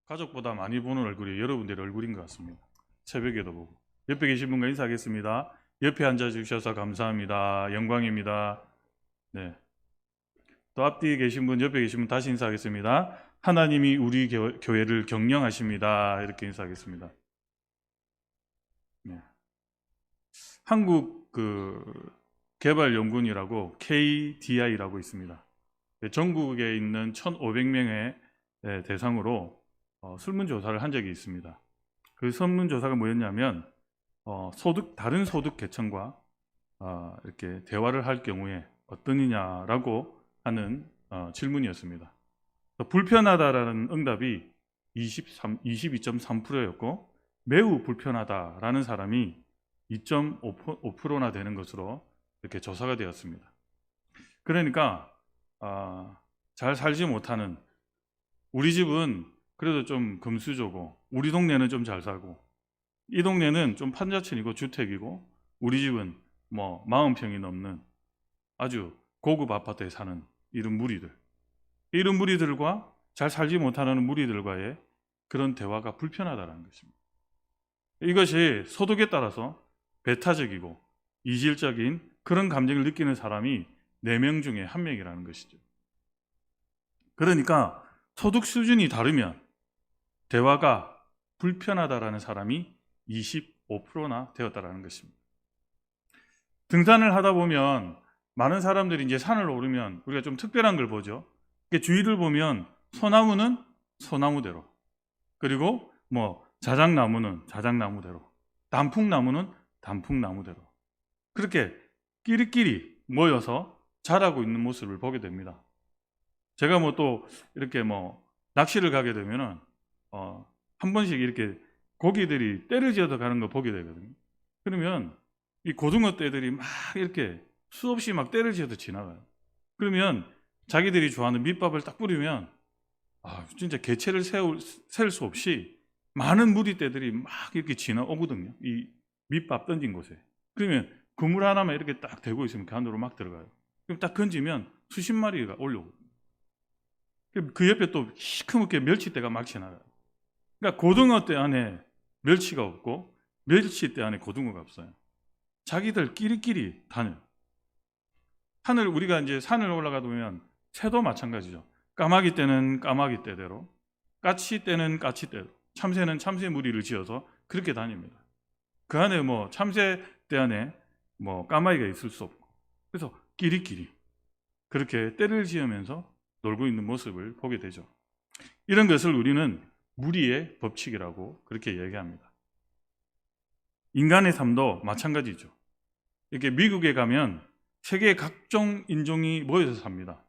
가족보다 많이 보는 얼굴이 여러분들의 얼굴인 것 같습니다. 새벽에도 보고. 옆에 계신 분과 인사하겠습니다. 옆에 앉아주셔서 감사합니다. 영광입니다. 네. 또 앞뒤에 계신 분, 옆에 계신 분 다시 인사하겠습니다. 하나님이 우리 교회를 경영하십니다. 이렇게 인사하겠습니다. 네. 한국 개발연구원이라고 KDI라고 있습니다. 전국에 있는 1,500명의 대상으로 설문조사를 한 적이 있습니다. 그 설문조사가 뭐였냐면 다른 소득 계층과 이렇게 대화를 할 경우에 어떠느냐라고 하는 질문이었습니다. 불편하다라는 응답이 22.3%였고 매우 불편하다라는 사람이 2.5%나 되는 것으로 이렇게 조사가 되었습니다. 그러니까 잘 살지 못하는, 우리 집은 그래도 좀 금수저고 우리 동네는 좀 잘 살고 이 동네는 좀 판자촌이고 주택이고 우리 집은 뭐 40평이 넘는 아주 고급 아파트에 사는 이런 무리들과 잘 살지 못하는 무리들과의 그런 대화가 불편하다는 것입니다. 이것이 소득에 따라서 배타적이고 이질적인 그런 감정을 느끼는 사람이 4명 중에 1명이라는 것이죠. 그러니까 소득 수준이 다르면 대화가 불편하다라는 사람이 25%나 되었다라는 것입니다. 등산을 하다 보면 많은 사람들이 이제 산을 오르면 우리가 좀 특별한 걸 보죠. 주위를 보면 소나무는 소나무대로, 그리고 뭐 자작나무는 자작나무대로, 단풍나무는 단풍나무대로 그렇게 끼리끼리 모여서 자라고 있는 모습을 보게 됩니다. 제가 뭐 또 이렇게 뭐 낚시를 가게 되면은 한 번씩 이렇게 고기들이 떼를 지어서 가는 거 보게 되거든요. 그러면 이 고등어 떼들이 막 이렇게 수없이 막 떼를 지어서 지나가요. 그러면 자기들이 좋아하는 밑밥을 딱 뿌리면 진짜 개체를 셀 수 없이 많은 무리떼들이 막 이렇게 지나오거든요. 이 밑밥 던진 곳에. 그러면 그물 하나만 이렇게 딱 대고 있으면 그 안으로 막 들어가요. 그럼 딱 건지면 수십 마리가 올라오거든요. 그 옆에 또 시커멓게 멸치떼가 막 지나가요. 그러니까 고등어 떼 안에 멸치가 없고 멸치떼 안에 고등어가 없어요. 자기들 끼리끼리 다녀요. 우리가 이제 산을 올라가다 보면 새도 마찬가지죠. 까마귀 떼는 까마귀 떼대로, 까치 떼는 까치 떼대로, 참새는 참새 무리를 지어서 그렇게 다닙니다. 그 안에 뭐 참새 떼 안에 뭐 까마귀가 있을 수 없고, 그래서 끼리끼리 그렇게 떼를 지으면서 놀고 있는 모습을 보게 되죠. 이런 것을 우리는 무리의 법칙이라고 그렇게 얘기합니다. 인간의 삶도 마찬가지죠. 이렇게 미국에 가면 세계의 각종 인종이 모여서 삽니다.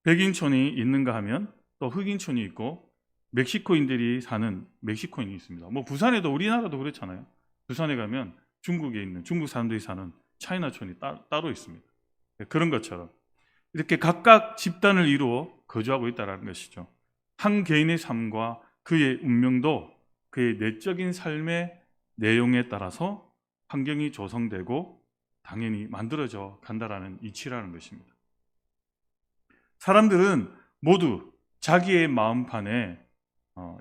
백인촌이 있는가 하면 또 흑인촌이 있고 멕시코인들이 사는 멕시코인이 있습니다. 뭐 부산에도, 우리나라도 그렇잖아요. 부산에 가면 중국에 있는 중국 사람들이 사는 차이나촌이 따로 있습니다. 그런 것처럼 이렇게 각각 집단을 이루어 거주하고 있다는 것이죠. 한 개인의 삶과 그의 운명도 그의 내적인 삶의 내용에 따라서 환경이 조성되고 당연히 만들어져 간다라는 이치라는 것입니다. 사람들은 모두 자기의 마음판에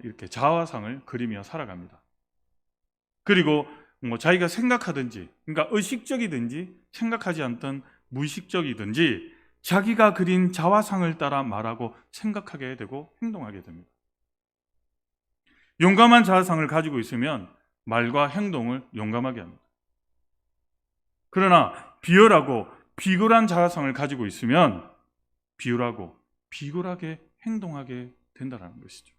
이렇게 자화상을 그리며 살아갑니다. 그리고 뭐 자기가 생각하든지, 그러니까 의식적이든지 생각하지 않던 무의식적이든지 자기가 그린 자화상을 따라 말하고 생각하게 되고 행동하게 됩니다. 용감한 자화상을 가지고 있으면 말과 행동을 용감하게 합니다. 그러나 비열하고 비굴한 자화상을 가지고 있으면 비열하고 비굴하게 행동하게 된다는 것이죠.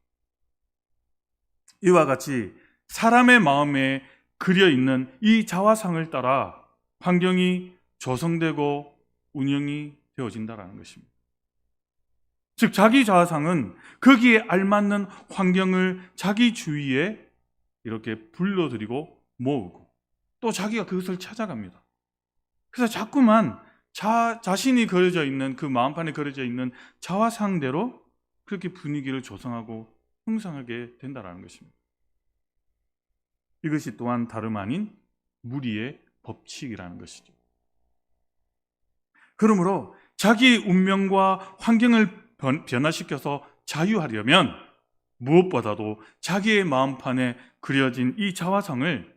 이와 같이 사람의 마음에 그려 있는 이 자화상을 따라 환경이 조성되고 운영이 되어진다는 것입니다. 즉 자기 자화상은 거기에 알맞는 환경을 자기 주위에 이렇게 불러들이고 모으고 또 자기가 그것을 찾아갑니다. 그래서 자꾸만 자신이 그려져 있는 그 마음판에 그려져 있는 자화상대로 그렇게 분위기를 조성하고 형성하게 된다는 것입니다. 이것이 또한 다름 아닌 무리의 법칙이라는 것이죠. 그러므로 자기 운명과 환경을 변화시켜서 자유하려면 무엇보다도 자기의 마음판에 그려진 이 자화상을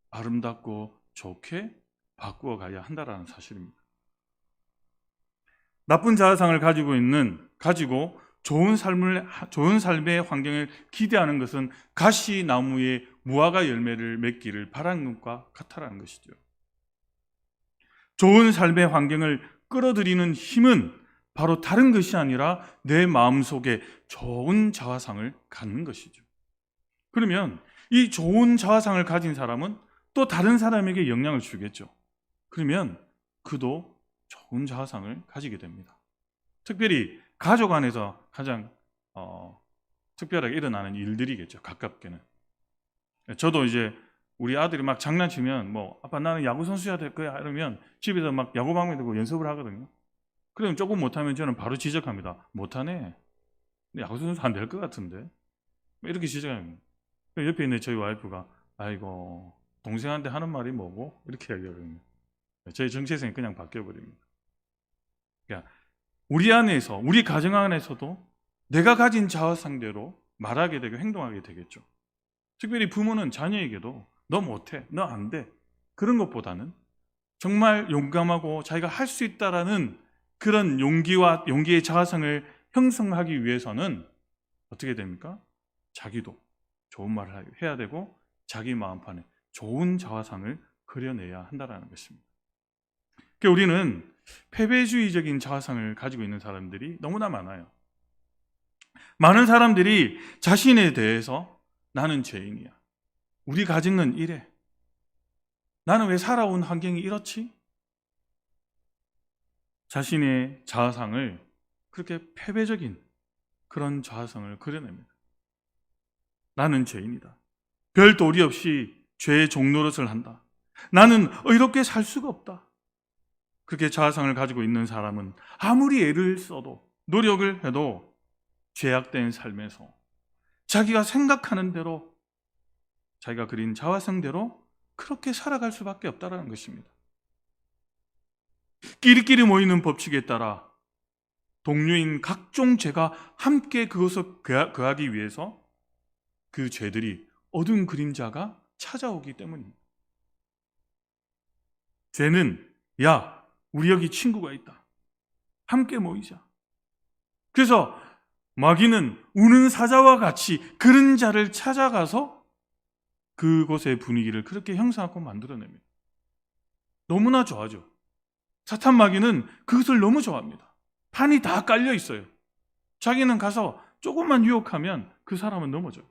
아름답고 좋게 바꾸어 가야 한다는 사실입니다. 나쁜 자화상을 가지고 좋은 삶의 환경을 기대하는 것은 가시나무의 무화과 열매를 맺기를 바라는 것과 같다라는 것이죠. 좋은 삶의 환경을 끌어들이는 힘은 바로 다른 것이 아니라 내 마음속에 좋은 자화상을 갖는 것이죠. 그러면 이 좋은 자화상을 가진 사람은 또 다른 사람에게 영향을 주겠죠. 그러면 그도 좋은 자화상을 가지게 됩니다. 특별히 가족 안에서 가장 특별하게 일어나는 일들이겠죠. 가깝게는. 저도 이제 우리 아들이 막 장난치면 아빠 나는 야구 선수야 될 거야 이러면 집에서 막 야구방망이 들고 연습을 하거든요. 그러면 조금 못하면 저는 바로 지적합니다. 못하네. 야구 선수 안 될 것 같은데. 이렇게 지적합니다. 옆에 있는 저희 와이프가 아이고 동생한테 하는 말이 뭐고 이렇게 얘기하거든요. 저희 정체성이 그냥 바뀌어버립니다. 그러니까 우리 안에서, 우리 가정 안에서도 내가 가진 자화상대로 말하게 되고 행동하게 되겠죠. 특별히 부모는 자녀에게도 너 못해, 너 안 돼 그런 것보다는 정말 용감하고 자기가 할 수 있다라는 그런 용기의 자화상을 형성하기 위해서는 어떻게 됩니까? 자기도 좋은 말을 해야 되고 자기 마음판에 좋은 자화상을 그려내야 한다는 것입니다. 그러니까 우리는 패배주의적인 자화상을 가지고 있는 사람들이 너무나 많아요. 많은 사람들이 자신에 대해서 나는 죄인이야. 우리 가정은 이래. 나는 왜 살아온 환경이 이렇지? 자신의 자화상을 그렇게 패배적인 그런 자화상을 그려냅니다. 나는 죄인이다. 별 도리 없이 죄의 종노릇을 한다. 나는 의롭게 살 수가 없다. 그렇게 자화상을 가지고 있는 사람은 아무리 애를 써도 노력을 해도 죄악된 삶에서 자기가 생각하는 대로 자기가 그린 자화상대로 그렇게 살아갈 수밖에 없다는 것입니다. 끼리끼리 모이는 법칙에 따라 동료인 각종 죄가 함께 그것을 거하기 위해서 그 죄들이 어두운 그림자가 찾아오기 때문입니다. 죄는 야 우리 여기 친구가 있다. 함께 모이자. 그래서 마귀는 우는 사자와 같이 그림자를 찾아가서 그곳의 분위기를 그렇게 형성하고 만들어냅니다. 너무나 좋아하죠. 사탄 마귀는 그것을 너무 좋아합니다. 판이 다 깔려 있어요. 자기는 가서 조금만 유혹하면 그 사람은 넘어져요.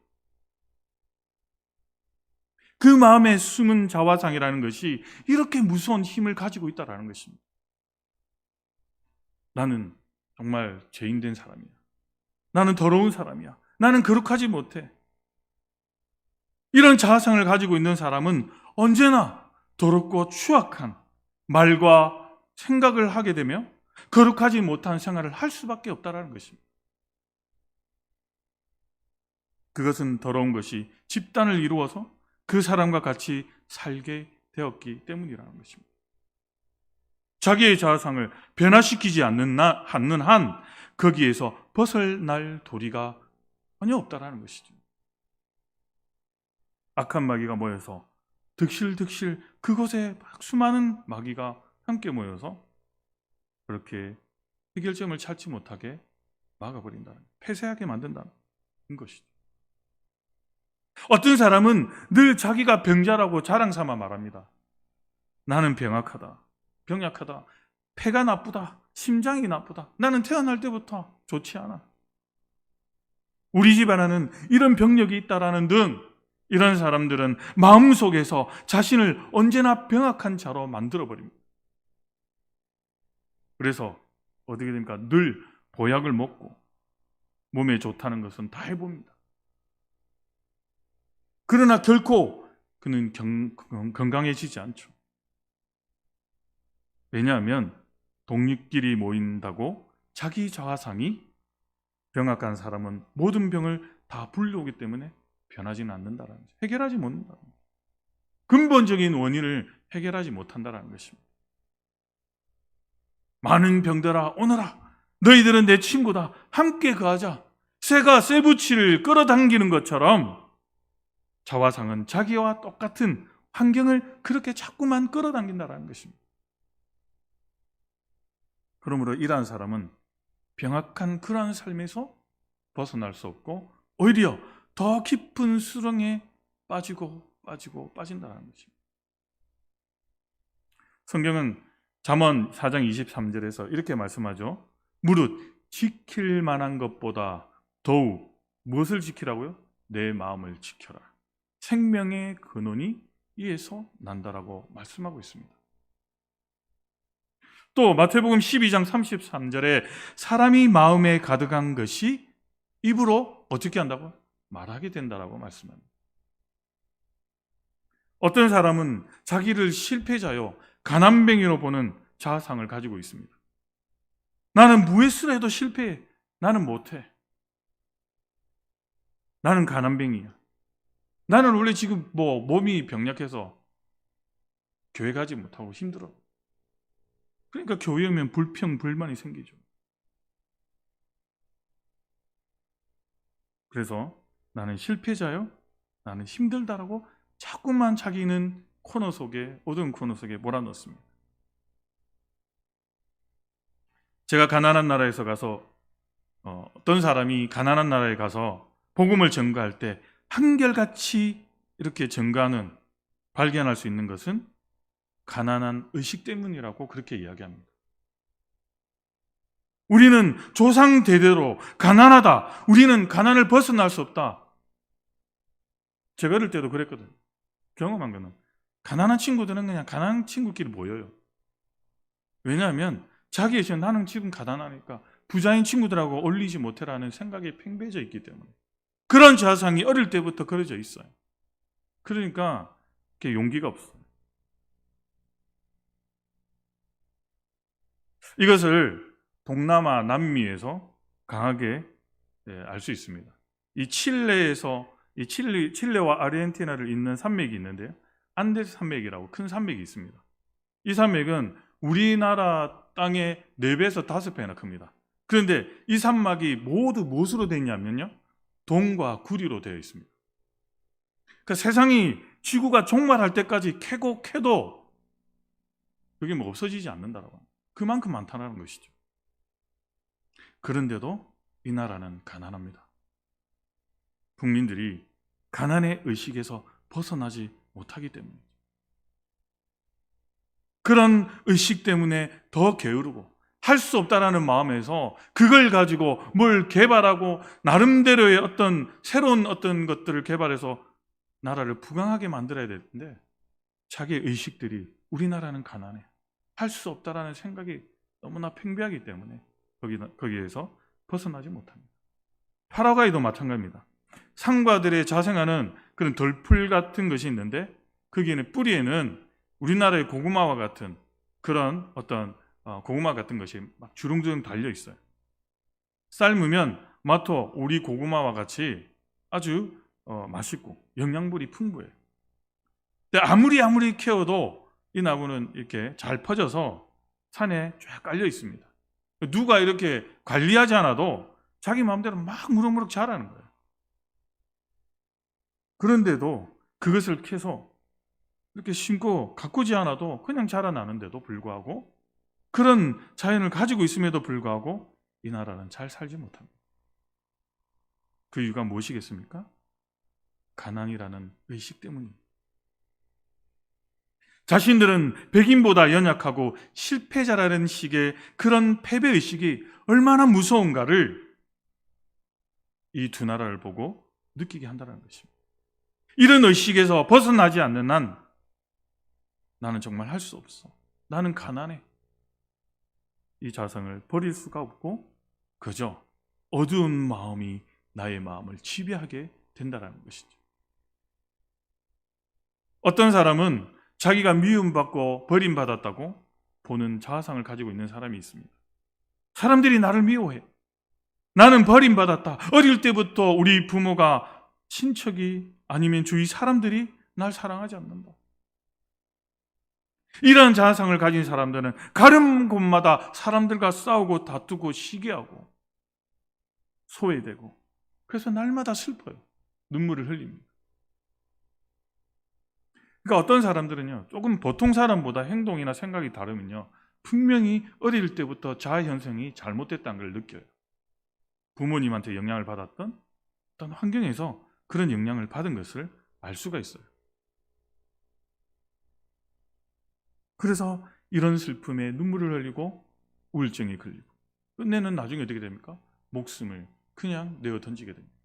그 마음에 숨은 자화상이라는 것이 이렇게 무서운 힘을 가지고 있다는 것입니다. 나는 정말 죄인된 사람이야. 나는 더러운 사람이야. 나는 거룩하지 못해. 이런 자화상을 가지고 있는 사람은 언제나 더럽고 추악한 말과 생각을 하게 되며 거룩하지 못한 생활을 할 수밖에 없다는 것입니다. 그것은 더러운 것이 집단을 이루어서 그 사람과 같이 살게 되었기 때문이라는 것입니다. 자기의 자아상을 변화시키지 않는 한 거기에서 벗어날 도리가 전혀 없다는 것이죠. 악한 마귀가 모여서 득실득실 그곳에 수많은 마귀가 함께 모여서 그렇게 해결점을 찾지 못하게 막아버린다는, 폐쇄하게 만든다는 것이죠. 어떤 사람은 늘 자기가 병자라고 자랑삼아 말합니다. 나는 병약하다, 폐가 나쁘다, 심장이 나쁘다, 나는 태어날 때부터 좋지 않아. 우리 집안에는 이런 병력이 있다라는 등 이런 사람들은 마음속에서 자신을 언제나 병약한 자로 만들어버립니다. 그래서 어떻게 됩니까? 늘 보약을 먹고 몸에 좋다는 것은 다 해봅니다. 그러나 결코 그는 건강해지지 않죠. 왜냐하면 동료끼리 모인다고 자기 자아상이 병약한 사람은 모든 병을 다 불러오기 때문에 변하지는 않는다는 거죠. 해결하지 못한다는 거죠. 근본적인 원인을 해결하지 못한다는 것입니다. 많은 병들아 오너라, 너희들은 내 친구다, 함께 거하자. 새가 쇠붙이를 끌어당기는 것처럼 자화상은 자기와 똑같은 환경을 그렇게 자꾸만 끌어당긴다는 것입니다. 그러므로 이러한 사람은 병약한 그러한 삶에서 벗어날 수 없고 오히려 더 깊은 수렁에 빠진다는 것입니다. 성경은 잠언 4장 23절에서 이렇게 말씀하죠. 무릇 지킬 만한 것보다 더욱 무엇을 지키라고요? 내 마음을 지켜라. 생명의 근원이 이에서 난다라고 말씀하고 있습니다. 또 마태복음 12장 33절에 사람이 마음에 가득한 것이 입으로 어떻게 한다고? 말하게 된다라고 말씀합니다. 어떤 사람은 자기를 실패자요, 가난뱅이로 보는 자아상을 가지고 있습니다. 나는 무엇을 해도 실패해. 나는 못해. 나는 가난뱅이야. 나는 원래 지금 몸이 병약해서 교회 가지 못하고 힘들어. 그러니까 교회 오면 불평, 불만이 생기죠. 그래서 나는 실패자요, 나는 힘들다라고 자꾸만 자기는 어두운 코너 속에 몰아넣습니다. 제가 가난한 나라에서 가서 어떤 사람이 가난한 나라에 가서 복음을 전가할 때 한결같이 이렇게 발견할 수 있는 것은 가난한 의식 때문이라고 그렇게 이야기합니다. 우리는 조상 대대로 가난하다. 우리는 가난을 벗어날 수 없다. 제가 어릴 때도 그랬거든요. 경험한 거는 가난한 친구들은 그냥 가난한 친구끼리 모여요. 왜냐하면 자기의 나는 지금 가난하니까 부자인 친구들하고 어울리지 못해라는 생각에 팽배해져 있기 때문에 그런 자상이 어릴 때부터 그려져 있어요. 그러니까 용기가 없어요. 이것을 동남아 남미에서 강하게 알 수 있습니다. 이 칠레와 아르헨티나를 잇는 산맥이 있는데요. 안데스 산맥이라고 큰 산맥이 있습니다. 이 산맥은 우리나라 땅의 4배에서 5배나 큽니다. 그런데 이 산맥이 모두 무엇으로 되어 있냐면요, 동과 구리로 되어 있습니다. 그러니까 세상이 지구가 종말할 때까지 캐도 그게 없어지지 않는다라고 합니다. 그만큼 많다는 것이죠. 그런데도 이 나라는 가난합니다. 국민들이 가난의 의식에서 벗어나지 못하기 때문이죠. 그런 의식 때문에 더 게으르고 할 수 없다라는 마음에서 그걸 가지고 뭘 개발하고 나름대로의 새로운 것들을 개발해서 나라를 부강하게 만들어야 되는데 자기의 의식들이 우리나라는 가난해. 할 수 없다라는 생각이 너무나 팽배하기 때문에 거기에서 벗어나지 못합니다. 파라과이도 마찬가지입니다. 상과들의 자생하는 그런 돌풀 같은 것이 있는데 거기에는 뿌리에는 우리나라의 고구마와 같은 그런 고구마 같은 것이 막 주렁주렁 달려 있어요. 삶으면 우리 고구마와 같이 아주 맛있고 영양분이 풍부해요. 근데 아무리 키워도 이 나무는 이렇게 잘 퍼져서 산에 쫙 깔려 있습니다. 누가 이렇게 관리하지 않아도 자기 마음대로 막 무럭무럭 자라는 거예요. 그런데도 그것을 캐서 이렇게 심고 가꾸지 않아도 그냥 자라나는데도 불구하고 그런 자연을 가지고 있음에도 불구하고 이 나라는 잘 살지 못합니다. 그 이유가 무엇이겠습니까? 가난이라는 의식 때문입니다. 자신들은 백인보다 연약하고 실패자라는 식의 그런 패배의식이 얼마나 무서운가를 이 두 나라를 보고 느끼게 한다는 것입니다. 이런 의식에서 벗어나지 않는 나는 정말 할 수 없어. 나는 가난해. 이 자성을 버릴 수가 없고 그저 어두운 마음이 나의 마음을 지배하게 된다는 것이죠. 어떤 사람은 자기가 미움받고 버림받았다고 보는 자아상을 가지고 있는 사람이 있습니다. 사람들이 나를 미워해. 나는 버림받았다. 어릴 때부터 우리 부모가, 친척이 아니면 주위 사람들이 날 사랑하지 않는다. 이런 자아상을 가진 사람들은 가는 곳마다 사람들과 싸우고 다투고 시기하고 소외되고 그래서 날마다 슬퍼요. 눈물을 흘립니다. 그러니까 어떤 사람들은요, 조금 보통 사람보다 행동이나 생각이 다르면요, 분명히 어릴 때부터 자아 형성이 잘못됐다는 걸 느껴요. 부모님한테 영향을 받았던 어떤 환경에서 그런 영향을 받은 것을 알 수가 있어요. 그래서 이런 슬픔에 눈물을 흘리고 우울증이 걸리고 끝내는 나중에 어떻게 됩니까? 목숨을 그냥 내어 던지게 됩니다.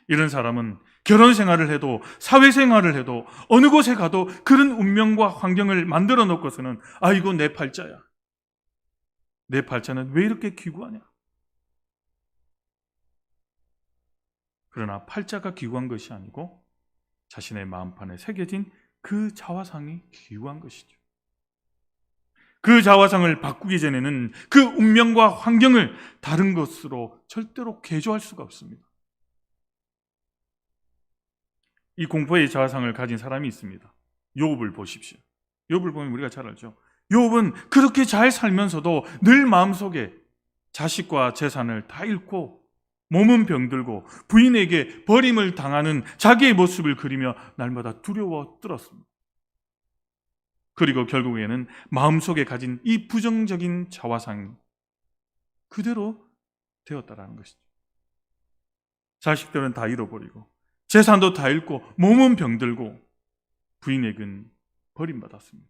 이런 사람은 결혼 생활을 해도 사회 생활을 해도 어느 곳에 가도 그런 운명과 환경을 만들어 놓고서는 아이고 내 팔자야. 내 팔자는 왜 이렇게 기구하냐? 그러나 팔자가 기구한 것이 아니고 자신의 마음판에 새겨진 그 자화상이 기구한 것이죠. 그 자화상을 바꾸기 전에는 그 운명과 환경을 다른 것으로 절대로 개조할 수가 없습니다. 이 공포의 자화상을 가진 사람이 있습니다. 욥을 보십시오. 욥을 보면 우리가 잘 알죠. 욥은 그렇게 잘 살면서도 늘 마음속에 자식과 재산을 다 잃고 몸은 병들고 부인에게 버림을 당하는 자기의 모습을 그리며 날마다 두려워 떨었습니다. 그리고 결국에는 마음속에 가진 이 부정적인 자화상이 그대로 되었다라는 것이죠. 자식들은 다 잃어버리고 재산도 다 잃고 몸은 병들고 부인에게는 버림받았습니다.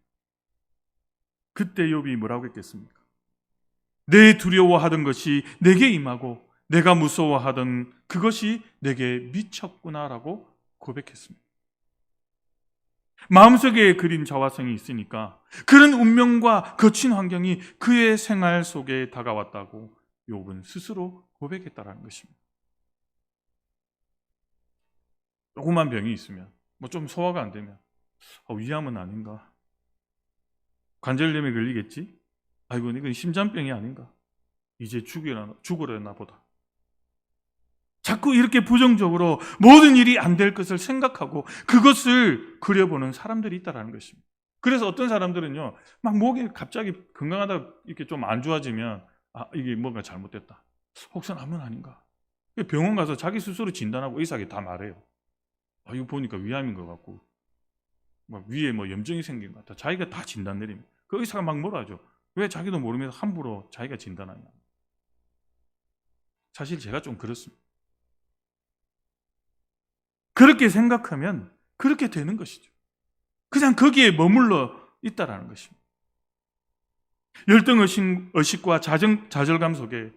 그때 욥이 뭐라고 했겠습니까? 내 두려워하던 것이 내게 임하고 내가 무서워하던 그것이 내게 미쳤구나라고 고백했습니다. 마음속에 그린 자화상이 있으니까 그런 운명과 거친 환경이 그의 생활 속에 다가왔다고 욥은 스스로 고백했다라는 것입니다. 조그만 병이 있으면 뭐 좀 소화가 안 되면 위암은 아닌가? 관절염에 걸리겠지? 아이고 이건 심장병이 아닌가? 이제 죽으려나 보다. 자꾸 이렇게 부정적으로 모든 일이 안 될 것을 생각하고 그것을 그려보는 사람들이 있다는 것입니다. 그래서 어떤 사람들은요, 막 목이 갑자기 건강하다 이렇게 좀 안 좋아지면 이게 뭔가 잘못됐다. 혹시 암은 아닌가? 병원 가서 자기 스스로 진단하고 의사에게 다 말해요. 이거 보니까 위암인 것 같고, 막 위에 뭐 염증이 생긴 것 같다. 자기가 다 진단 내립니다. 그 의사가 막 뭐라 하죠? 왜 자기도 모르면서 함부로 자기가 진단하냐? 사실 제가 좀 그렇습니다. 그렇게 생각하면 그렇게 되는 것이죠. 그냥 거기에 머물러 있다라는 것입니다. 열등의식과 좌절감 속에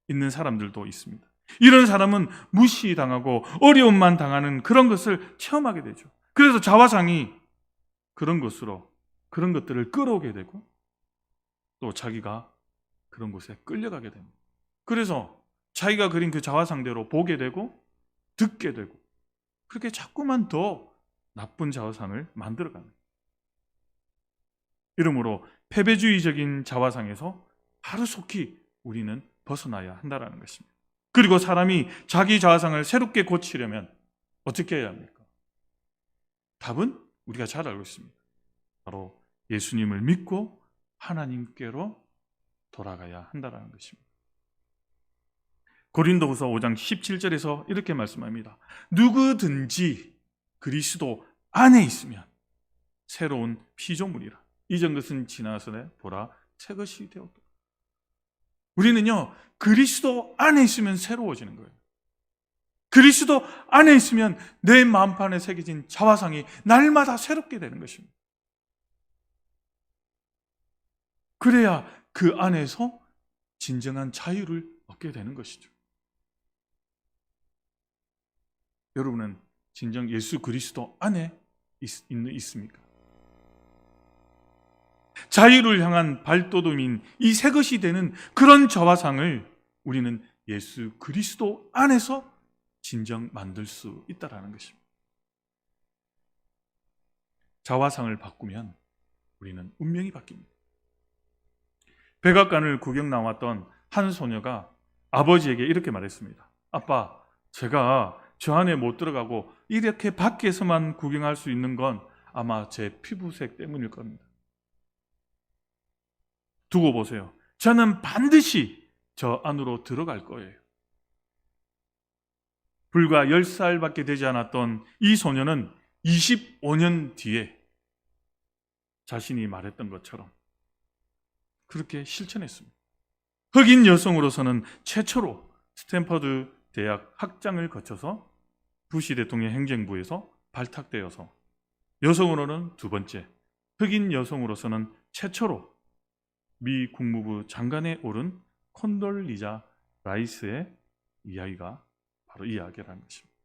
있는 사람들도 있습니다. 이런 사람은 무시당하고 어려움만 당하는 그런 것을 체험하게 되죠. 그래서 자화상이 그런 것들을 끌어오게 되고 또 자기가 그런 곳에 끌려가게 됩니다. 그래서 자기가 그린 그 자화상대로 보게 되고 듣게 되고 그렇게 자꾸만 더 나쁜 자화상을 만들어갑니다. 이러므로 패배주의적인 자화상에서 하루속히 우리는 벗어나야 한다는 것입니다. 그리고 사람이 자기 자화상을 새롭게 고치려면 어떻게 해야 합니까? 답은 우리가 잘 알고 있습니다. 바로 예수님을 믿고 하나님께로 돌아가야 한다는 것입니다. 고린도후서 5장 17절에서 이렇게 말씀합니다. 누구든지 그리스도 안에 있으면 새로운 피조물이라. 이전 것은 지나서네 보라 새 것이 되었다. 우리는요 그리스도 안에 있으면 새로워지는 거예요. 그리스도 안에 있으면 내 마음판에 새겨진 자화상이 날마다 새롭게 되는 것입니다. 그래야 그 안에서 진정한 자유를 얻게 되는 것이죠. 여러분은 진정 예수 그리스도 안에 있습니까? 자유를 향한 발돋움인 이 새 것이 되는 그런 자화상을 우리는 예수 그리스도 안에서 진정 만들 수 있다는 것입니다. 자화상을 바꾸면 우리는 운명이 바뀝니다. 백악관을 구경 나왔던 한 소녀가 아버지에게 이렇게 말했습니다. 아빠, 제가 저 안에 못 들어가고 이렇게 밖에서만 구경할 수 있는 건 아마 제 피부색 때문일 겁니다. 두고 보세요. 저는 반드시 저 안으로 들어갈 거예요. 불과 10살밖에 되지 않았던 이 소녀는 25년 뒤에 자신이 말했던 것처럼 그렇게 실천했습니다. 흑인 여성으로서는 최초로 스탠퍼드 대학 학장을 거쳐서 부시 대통령 행정부에서 발탁되어서 여성으로는 두 번째, 흑인 여성으로서는 최초로 미 국무부 장관에 오른 콘돌리자 라이스의 이야기가 바로 이 이야기라는 것입니다.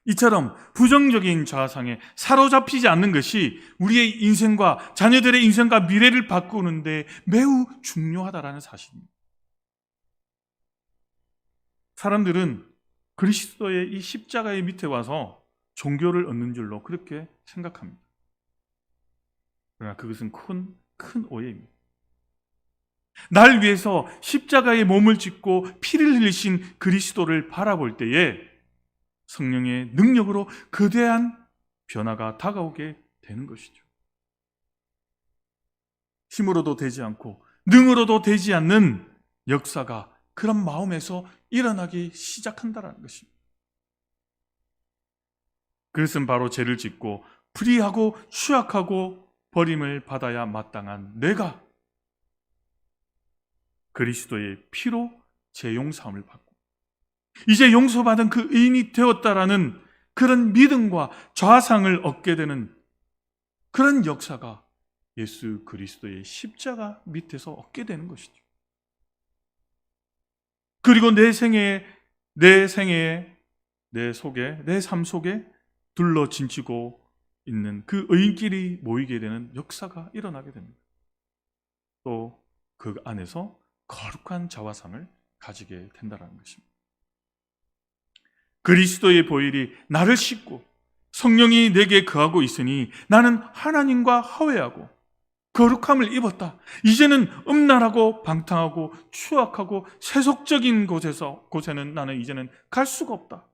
이처럼 부정적인 좌상에 사로잡히지 않는 것이 우리의 인생과 자녀들의 인생과 미래를 바꾸는데 매우 중요하다는 사실입니다. 사람들은 그리스도의 이 십자가의 밑에 와서 종교를 얻는 줄로 그렇게 생각합니다. 그러나 그것은 큰 오해입니다. 날 위해서 십자가에 몸을 찢고 피를 흘리신 그리스도를 바라볼 때에 성령의 능력으로 거대한 변화가 다가오게 되는 것이죠. 힘으로도 되지 않고 능으로도 되지 않는 역사가 그런 마음에서 일어나기 시작한다는 것입니다. 그것은 바로 죄를 짓고 불의하고 추악하고 버림을 받아야 마땅한 내가 그리스도의 피로 재용서함을 받고 이제 용서받은 그 의인이 되었다라는 그런 믿음과 좌상을 얻게 되는 그런 역사가 예수 그리스도의 십자가 밑에서 얻게 되는 것이죠. 그리고 내 속에, 내 삶 속에 둘러 진치고 있는 그 의인끼리 모이게 되는 역사가 일어나게 됩니다. 또 그 안에서 거룩한 자화상을 가지게 된다는 것입니다. 그리스도의 보혈이 나를 씻고 성령이 내게 거하고 있으니 나는 하나님과 화해하고 거룩함을 입었다. 이제는 음란하고 방탕하고 추악하고 세속적인 곳에는 나는 이제는 갈 수가 없다.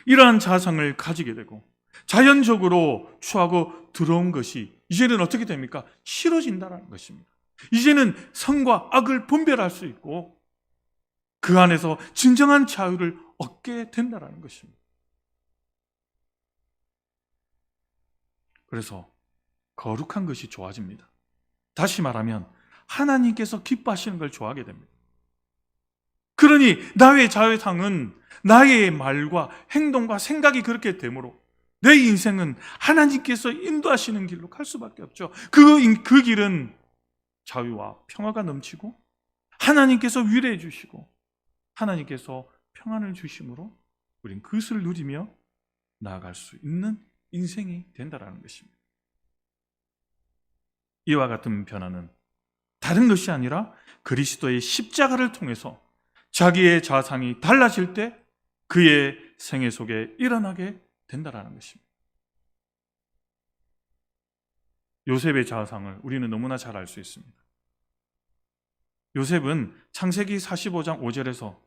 이러한 자상을 가지게 되고 자연적으로 추하고 더러운 것이 이제는 어떻게 됩니까? 싫어진다는 것입니다. 이제는 선과 악을 분별할 수 있고 그 안에서 진정한 자유를 얻게 된다는 것입니다. 그래서 거룩한 것이 좋아집니다. 다시 말하면 하나님께서 기뻐하시는 걸 좋아하게 됩니다. 그러니 나의 자유상은 나의 말과 행동과 생각이 그렇게 되므로 내 인생은 하나님께서 인도하시는 길로 갈 수밖에 없죠. 그 길은 자유와 평화가 넘치고 하나님께서 위로해 주시고 하나님께서 평안을 주심으로 우린 그것을 누리며 나아갈 수 있는 인생이 된다는 것입니다. 이와 같은 변화는 다른 것이 아니라 그리스도의 십자가를 통해서 자기의 자상이 달라질 때 그의 생애 속에 일어나게 된다는 것입니다. 요셉의 자상을 우리는 너무나 잘 알 수 있습니다. 요셉은 창세기 45장 5절에서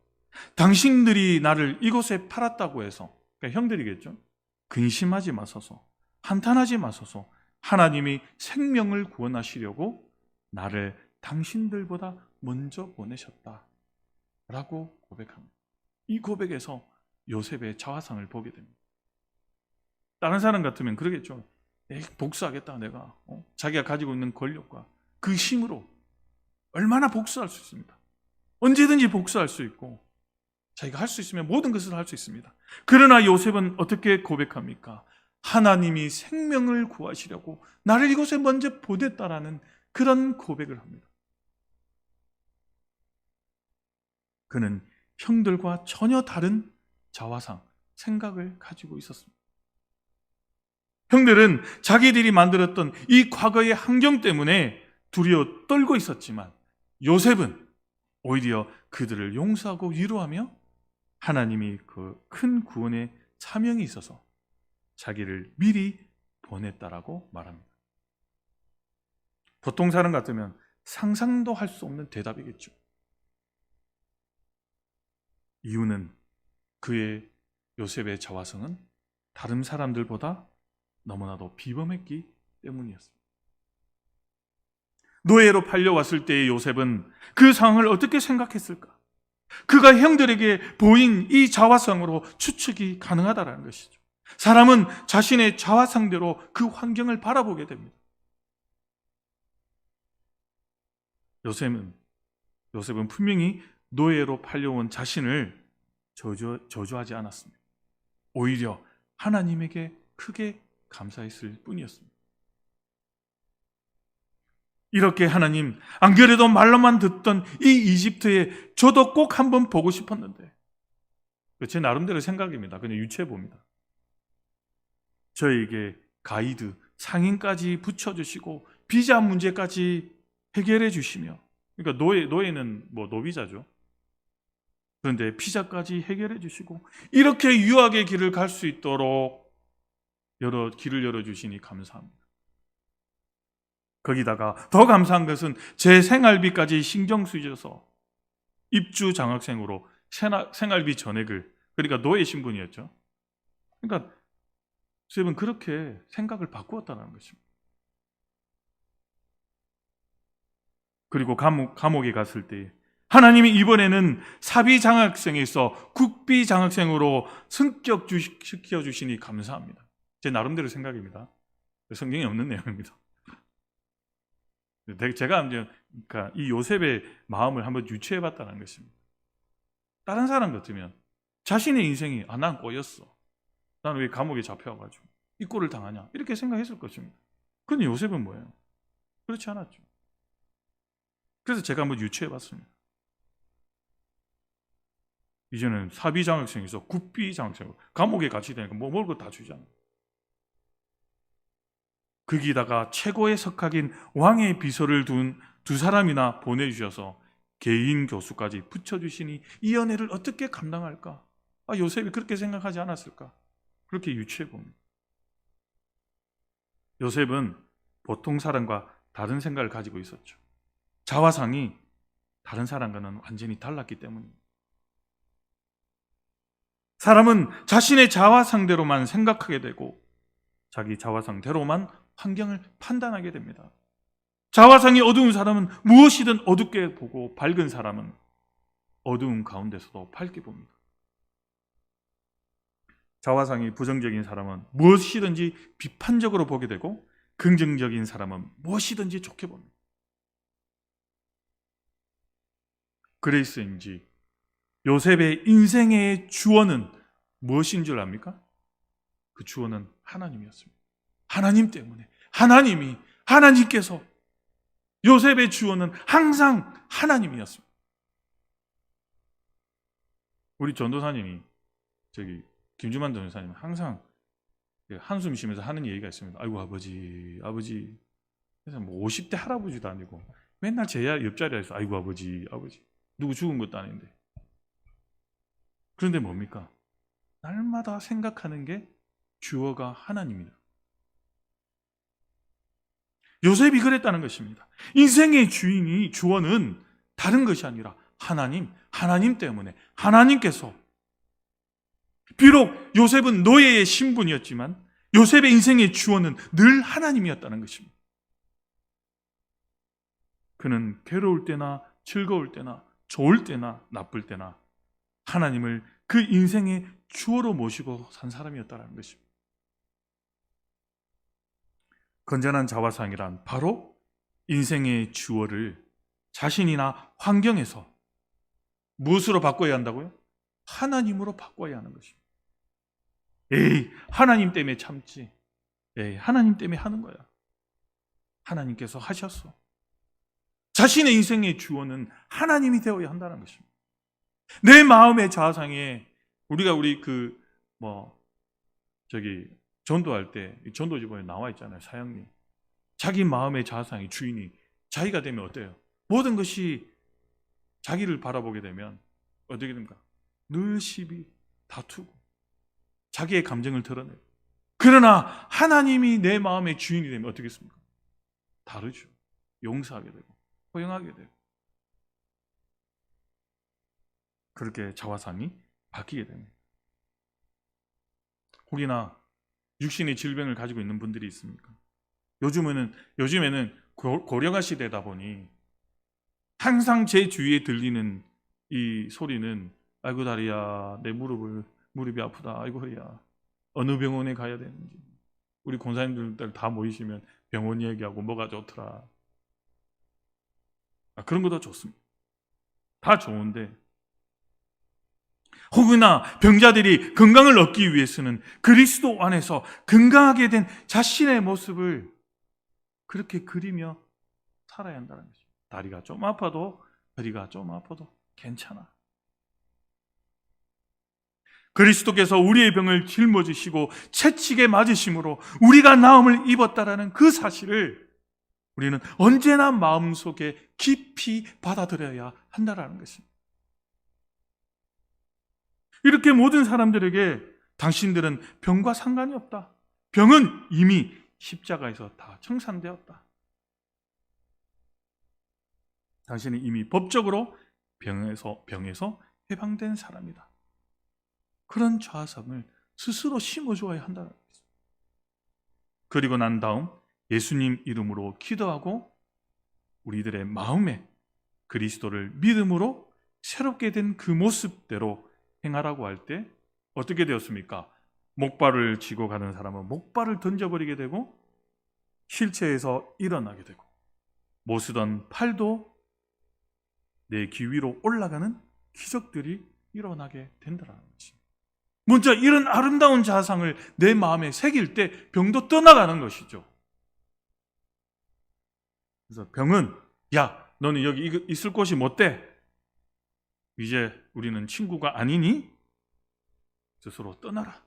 당신들이 나를 이곳에 팔았다고 해서, 그러니까 형들이겠죠, 근심하지 마소서, 한탄하지 마소서, 하나님이 생명을 구원하시려고 나를 당신들보다 먼저 보내셨다 라고 고백합니다. 이 고백에서 요셉의 자화상을 보게 됩니다. 다른 사람 같으면 그러겠죠. 복수하겠다 내가. 자기가 가지고 있는 권력과 그 힘으로 얼마나 복수할 수 있습니다. 언제든지 복수할 수 있고 자기가 할 수 있으면 모든 것을 할 수 있습니다. 그러나 요셉은 어떻게 고백합니까? 하나님이 생명을 구하시려고 나를 이곳에 먼저 보냈다라는 그런 고백을 합니다. 그는 형들과 전혀 다른 자화상, 생각을 가지고 있었습니다. 형들은 자기들이 만들었던 이 과거의 환경 때문에 두려워 떨고 있었지만 요셉은 오히려 그들을 용서하고 위로하며 하나님이 그 큰 구원의 사명이 있어서 자기를 미리 보냈다라고 말합니다. 보통 사람 같으면 상상도 할 수 없는 대답이겠죠. 이유는 그의 요셉의 자화성은 다른 사람들보다 너무나도 비범했기 때문이었습니다. 노예로 팔려왔을 때의 요셉은 그 상황을 어떻게 생각했을까? 그가 형들에게 보인 이 자화상으로 추측이 가능하다는 것이죠. 사람은 자신의 자화상대로 그 환경을 바라보게 됩니다. 요셉은 분명히 노예로 팔려온 자신을 저주하지 않았습니다. 오히려 하나님에게 크게 감사했을 뿐이었습니다. 이렇게 하나님, 안 그래도 말로만 듣던 이 이집트에 저도 꼭 한번 보고 싶었는데, 제 나름대로 생각입니다. 그냥 유추해 봅니다. 저에게 가이드, 상인까지 붙여주시고 비자 문제까지 해결해 주시며, 그러니까 노예는 뭐 노비자죠. 그런데 비자까지 해결해 주시고 이렇게 유학의 길을 갈 수 있도록 길을 열어주시니 감사합니다. 거기다가 더 감사한 것은 제 생활비까지 신경 쓰셔서 입주 장학생으로 생활비 전액을, 그러니까 노예 신분이었죠. 그러니까 요셉은 그렇게 생각을 바꾸었다는 것입니다. 그리고 감옥에 갔을 때 하나님이 이번에는 사비 장학생에서 국비 장학생으로 승격시켜 주시니 감사합니다. 제 나름대로 생각입니다. 성경에 없는 내용입니다. 제가 그러니까 이 요셉의 마음을 한번 유추해 봤다는 것입니다. 다른 사람 같으면 자신의 인생이 난 꼬였어. 나는 왜 감옥에 잡혀가지고 이 꼴을 당하냐, 이렇게 생각했을 것입니다. 그런데 요셉은 뭐예요? 그렇지 않았죠. 그래서 제가 한번 유추해 봤습니다. 이제는 사비 장학생에서 국비 장학생으로 감옥에 같이 되니까 뭐 먹을 거 다 주잖아요. 거기다가 최고의 석학인 왕의 비서를 둔 두 사람이나 보내주셔서 개인 교수까지 붙여주시니 이 연애를 어떻게 감당할까? 요셉이 그렇게 생각하지 않았을까? 그렇게 유추해 봅니다. 요셉은 보통 사람과 다른 생각을 가지고 있었죠. 자화상이 다른 사람과는 완전히 달랐기 때문입니다. 사람은 자신의 자화상대로만 생각하게 되고 자기 자화상대로만 환경을 판단하게 됩니다. 자화상이 어두운 사람은 무엇이든 어둡게 보고 밝은 사람은 어두운 가운데서도 밝게 봅니다. 자화상이 부정적인 사람은 무엇이든지 비판적으로 보게 되고 긍정적인 사람은 무엇이든지 좋게 봅니다. 그래서인지 요셉의 인생의 주어는 무엇인 줄 압니까? 그 주어는 하나님이었습니다. 하나님 때문에 하나님께서 요셉의 주어는 항상 하나님이었습니다. 우리 전도사님이 김주만 전도사님 항상 한숨 쉬면서 하는 얘기가 있습니다. 아이고 아버지. 그래서 뭐 50대 할아버지도 아니고 맨날 제 옆자리에서 아이고 아버지. 누구 죽은 것도 아닌데. 그런데 뭡니까? 날마다 생각하는 게 주어가 하나님이다. 요셉이 그랬다는 것입니다. 인생의 주어는 다른 것이 아니라 하나님 때문에 하나님께서, 비록 요셉은 노예의 신분이었지만 요셉의 인생의 주어는 늘 하나님이었다는 것입니다. 그는 괴로울 때나 즐거울 때나 좋을 때나 나쁠 때나 하나님을 그 인생의 주어로 모시고 산 사람이었다는 것입니다. 건전한 자화상이란 바로 인생의 주어를 자신이나 환경에서 무엇으로 바꿔야 한다고요? 하나님으로 바꿔야 하는 것입니다. 하나님 때문에 참지. 하나님 때문에 하는 거야. 하나님께서 하셨어. 자신의 인생의 주어는 하나님이 되어야 한다는 것입니다. 내 마음의 자화상에 전도할 때 전도지본에 나와 있잖아요. 사형리. 자기 마음의 자화상의 주인이 자기가 되면 어때요? 모든 것이 자기를 바라보게 되면 어떻게 됩니까? 늘 시비, 다투고 자기의 감정을 드러내고. 그러나 하나님이 내 마음의 주인이 되면 어떻게 했습니까? 다르죠. 용서하게 되고 허용하게 되고 그렇게 자화상이 바뀌게 됩니다. 혹이나 육신의 질병을 가지고 있는 분들이 있습니까? 요즘에는 고령화 시대다 보니 항상 제 주위에 들리는 이 소리는 아이고 다리야, 내 무릎이 아프다, 아이고 허리야, 어느 병원에 가야 되는지, 우리 권사님들 다 모이시면 병원 얘기하고 뭐가 좋더라. 그런 것도 좋습니다. 다 좋은데 혹여나 병자들이 건강을 얻기 위해서는 그리스도 안에서 건강하게 된 자신의 모습을 그렇게 그리며 살아야 한다는 거죠. 다리가 좀 아파도, 허리가 좀 아파도 괜찮아. 그리스도께서 우리의 병을 짊어지시고 채찍에 맞으심으로 우리가 나음을 입었다라는 그 사실을 우리는 언제나 마음속에 깊이 받아들여야 한다는 것입니다. 이렇게 모든 사람들에게 당신들은 병과 상관이 없다. 병은 이미 십자가에서 다 청산되었다. 당신은 이미 법적으로 병에서 해방된 사람이다. 그런 좌성을 스스로 심어주어야 한다는 것입니다. 그리고 난 다음 예수님 이름으로 기도하고 우리들의 마음에 그리스도를 믿음으로 새롭게 된 그 모습대로 행하라고 할 때 어떻게 되었습니까? 목발을 쥐고 가는 사람은 목발을 던져버리게 되고 휠체어에서 일어나게 되고 못 쓰던 팔도 내 귀 위로 올라가는 기적들이 일어나게 된다는 것입니다. 먼저 이런 아름다운 자상을 내 마음에 새길 때 병도 떠나가는 것이죠. 그래서 병은 야, 너는 여기 있을 곳이 못 돼. 이제 우리는 친구가 아니니 스스로 떠나라.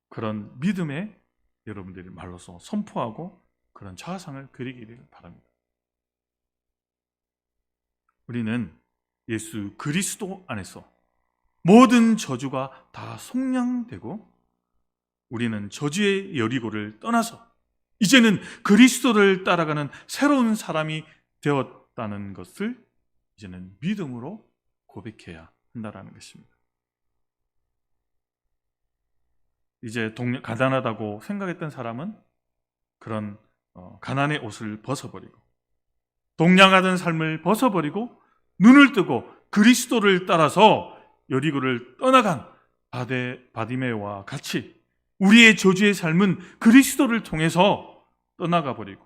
그런 믿음에 여러분들이 말로서 선포하고 그런 자상을 그리기를 바랍니다. 우리는 예수 그리스도 안에서 모든 저주가 다 속량되고 우리는 저주의 여리고를 떠나서 이제는 그리스도를 따라가는 새로운 사람이 되었다는 것을 이제는 믿음으로 고백해야 한다는 것입니다. 이제 가난하다고 생각했던 사람은 그런 가난의 옷을 벗어버리고 동냥하던 삶을 벗어버리고 눈을 뜨고 그리스도를 따라서 여리고를 떠나간 바디메오와 같이 우리의 저주의 삶은 그리스도를 통해서 떠나가 버리고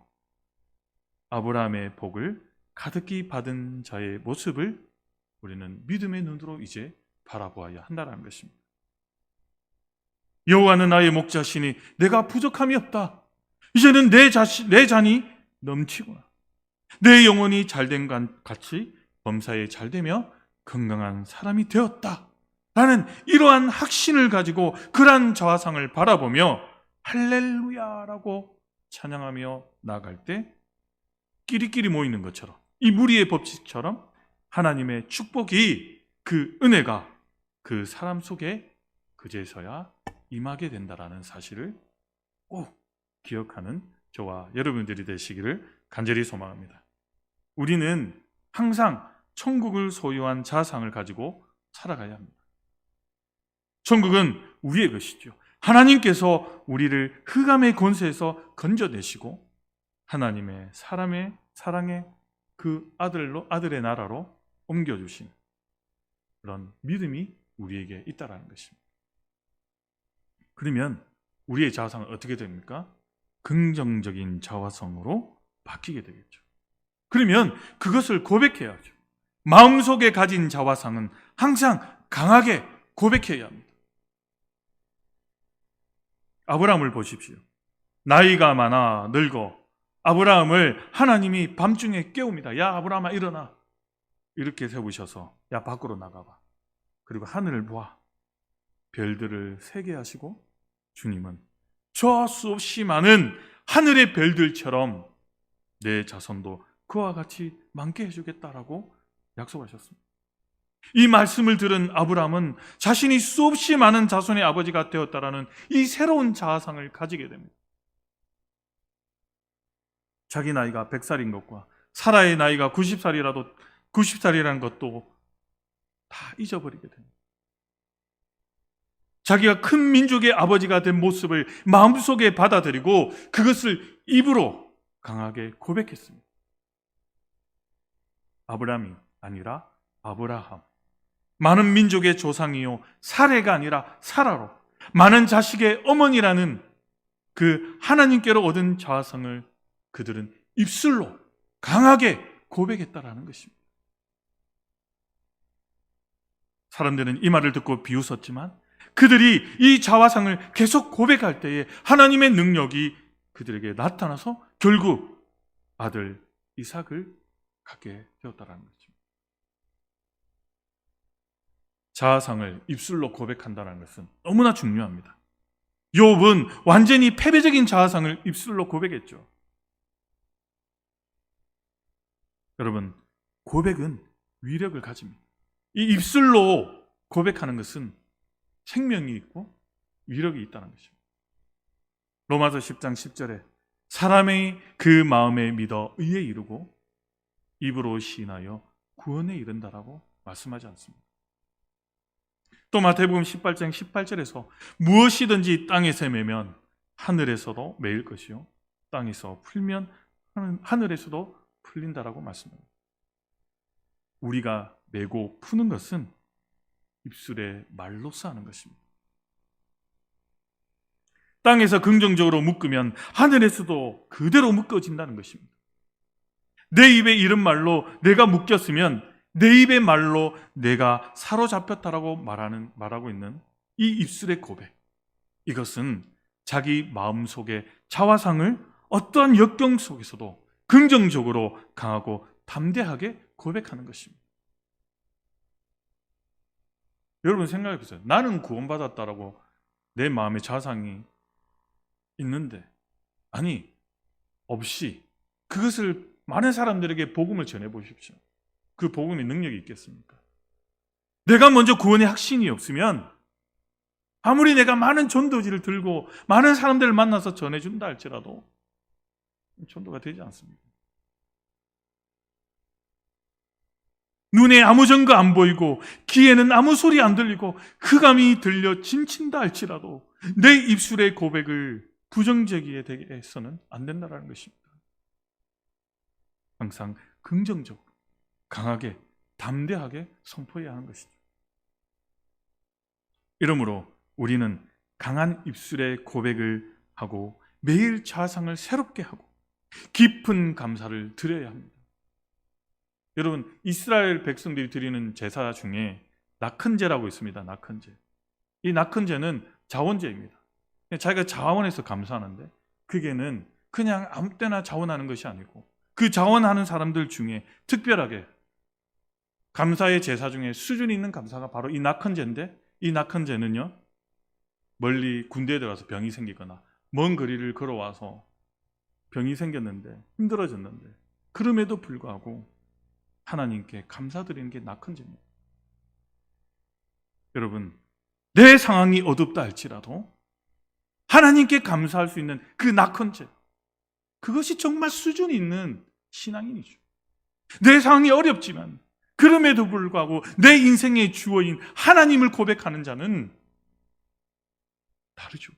아브라함의 복을 가득히 받은 자의 모습을 우리는 믿음의 눈으로 이제 바라보아야 한다는 것입니다. 여호와는 나의 목자시니 내가 부족함이 없다. 이제는 내 잔이 넘치구나. 내 영혼이 잘된 것 같이 범사에 잘되며 건강한 사람이 되었다. 라는 이러한 확신을 가지고 그러한 자화상을 바라보며 할렐루야라고 찬양하며 나아갈 때 끼리끼리 모이는 것처럼 이 무리의 법칙처럼 하나님의 축복이 그 은혜가 그 사람 속에 그제서야 임하게 된다라는 사실을 꼭 기억하는 저와 여러분들이 되시기를 간절히 소망합니다. 우리는 항상 천국을 소유한 자상을 가지고 살아가야 합니다. 천국은 우리의 것이죠. 하나님께서 우리를 흑암의 권세에서 건져내시고 하나님의 사랑의 그 아들의 나라로 옮겨주신 그런 믿음이 우리에게 있다는 것입니다. 그러면 우리의 자화상은 어떻게 됩니까? 긍정적인 자화상으로 바뀌게 되겠죠. 그러면 그것을 고백해야죠. 마음속에 가진 자화상은 항상 강하게 고백해야 합니다. 아브라함을 보십시오. 나이가 많아 늙어 아브라함을 하나님이 밤중에 깨웁니다. 야 아브라함아 일어나. 이렇게 세우셔서 야 밖으로 나가봐. 그리고 하늘을 보아. 별들을 세게 하시고 주님은 저 수없이 많은 하늘의 별들처럼 내 자손도 그와 같이 많게 해주겠다라고 약속하셨습니다. 이 말씀을 들은 아브라함은 자신이 수없이 많은 자손의 아버지가 되었다라는 이 새로운 자아상을 가지게 됩니다. 자기 나이가 100살인 것과 사라의 나이가 90살이라는 것도 다 잊어버리게 됩니다. 자기가 큰 민족의 아버지가 된 모습을 마음속에 받아들이고 그것을 입으로 강하게 고백했습니다. 아브라함이 아니라 아브라함. 많은 민족의 조상이요 사레가 아니라 사라로 많은 자식의 어머니라는 그 하나님께로 얻은 자화성을 그들은 입술로 강하게 고백했다라는 것입니다. 사람들은 이 말을 듣고 비웃었지만 그들이 이 자화상을 계속 고백할 때에 하나님의 능력이 그들에게 나타나서 결국 아들 이삭을 갖게 되었다라는 거죠. 자화상을 입술로 고백한다는 것은 너무나 중요합니다. 욥은 완전히 패배적인 자화상을 입술로 고백했죠. 여러분, 고백은 위력을 가집니다. 이 입술로 고백하는 것은 생명이 있고 위력이 있다는 것입니다. 로마서 10장 10절에 사람의 그 마음에 믿어 의에 이르고 입으로 시인하여 구원에 이른다라고 말씀하지 않습니다. 또 마태복음 18장 18절에서 무엇이든지 땅에서 매면 하늘에서도 매일 것이요 땅에서 풀면 하늘에서도 풀린다라고 말씀합니다. 우리가 매고 푸는 것은 입술의 말로써 하는 것입니다. 땅에서 긍정적으로 묶으면 하늘에서도 그대로 묶어진다는 것입니다. 내 입에 이른 말로 내가 묶였으면 내 입의 말로 내가 사로잡혔다라고 말하고 있는 이 입술의 고백. 이것은 자기 마음속의 자화상을 어떠한 역경 속에서도 긍정적으로 강하고 담대하게 고백하는 것입니다. 여러분 생각해 보세요. 나는 구원받았다라고 내 마음에 자화상이 있는데 없이 그것을 많은 사람들에게 복음을 전해 보십시오. 그 복음의 능력이 있겠습니까? 내가 먼저 구원의 확신이 없으면 아무리 내가 많은 전도지를 들고 많은 사람들을 만나서 전해준다 할지라도 전도가 되지 않습니다. 눈에 아무 증거 안 보이고 귀에는 아무 소리 안 들리고 흑암이 들려 진친다 할지라도 내 입술의 고백을 부정적이게 되게 해서는 안 된다는 것입니다. 항상 긍정적으로 강하게 담대하게 선포해야 하는 것이죠. 이러므로 우리는 강한 입술의 고백을 하고 매일 자상을 새롭게 하고 깊은 감사를 드려야 합니다. 여러분, 이스라엘 백성들이 드리는 제사 중에 낙헌제라고 있습니다. 낙헌제. 이 낙헌제는 자원제입니다. 자기가 자원해서 감사하는데 그게는 그냥 아무 때나 자원하는 것이 아니고 그 자원하는 사람들 중에 특별하게 감사의 제사 중에 수준이 있는 감사가 바로 이 낙헌제인데 이 낙헌제는요 멀리 군대에 들어가서 병이 생기거나 먼 거리를 걸어와서 병이 생겼는데 힘들어졌는데 그럼에도 불구하고 하나님께 감사드리는 게 낙헌제입니다. 여러분, 내 상황이 어둡다 할지라도 하나님께 감사할 수 있는 그 낙헌제, 그것이 정말 수준 있는 신앙인이죠. 내 상황이 어렵지만 그럼에도 불구하고 내 인생의 주어인 하나님을 고백하는 자는 다르죠.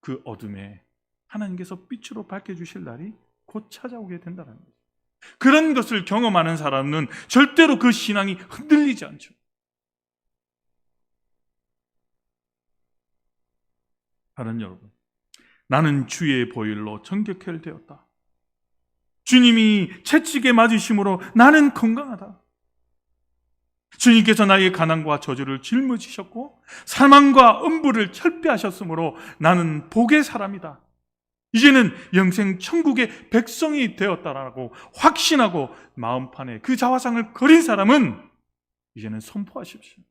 그 어둠에 하나님께서 빛으로 밝혀주실 날이 곧 찾아오게 된다는 거죠. 그런 것을 경험하는 사람은 절대로 그 신앙이 흔들리지 않죠. 하는 여러분, 나는 주의 보혈로 정결케 되었다. 주님이 채찍에 맞으심으로 나는 건강하다. 주님께서 나의 가난과 저주를 짊어지셨고 사망과 음부를 철폐하셨으므로 나는 복의 사람이다. 이제는 영생 천국의 백성이 되었다라고 확신하고 마음판에 그 자화상을 그린 사람은 이제는 선포하십시오.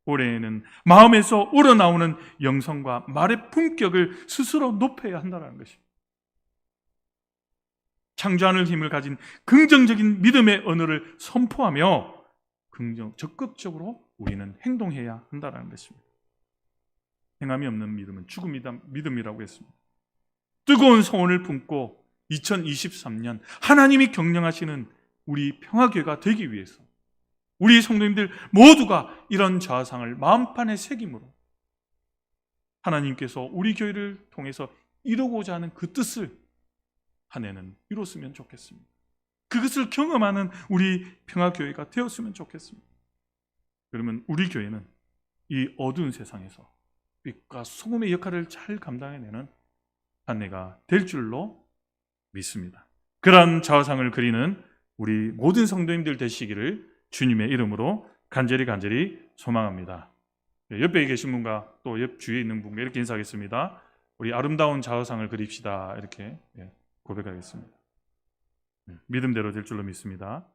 올해에는 마음에서 우러나오는 영성과 말의 품격을 스스로 높여야 한다는 것입니다. 창조하는 힘을 가진 긍정적인 믿음의 언어를 선포하며 적극적으로 우리는 행동해야 한다는 것입니다. 행함이 없는 믿음은 죽은 믿음이라고 했습니다. 뜨거운 소원을 품고 2023년 하나님이 경영하시는 우리 평화교회가 되기 위해서 우리 성도님들 모두가 이런 자화상을 마음판에 새김으로 하나님께서 우리 교회를 통해서 이루고자 하는 그 뜻을 한 해는 이뤘으면 좋겠습니다. 그것을 경험하는 우리 평화교회가 되었으면 좋겠습니다. 그러면 우리 교회는 이 어두운 세상에서 빛과 소금의 역할을 잘 감당해내는 한 해가 될 줄로 믿습니다. 그러한 자화상을 그리는 우리 모든 성도님들 되시기를 주님의 이름으로 간절히 소망합니다. 옆에 계신 분과 또 옆 주위에 있는 분과 이렇게 인사하겠습니다. 우리 아름다운 자화상을 그립시다. 이렇게 고백하겠습니다. 믿음대로 될 줄로 믿습니다.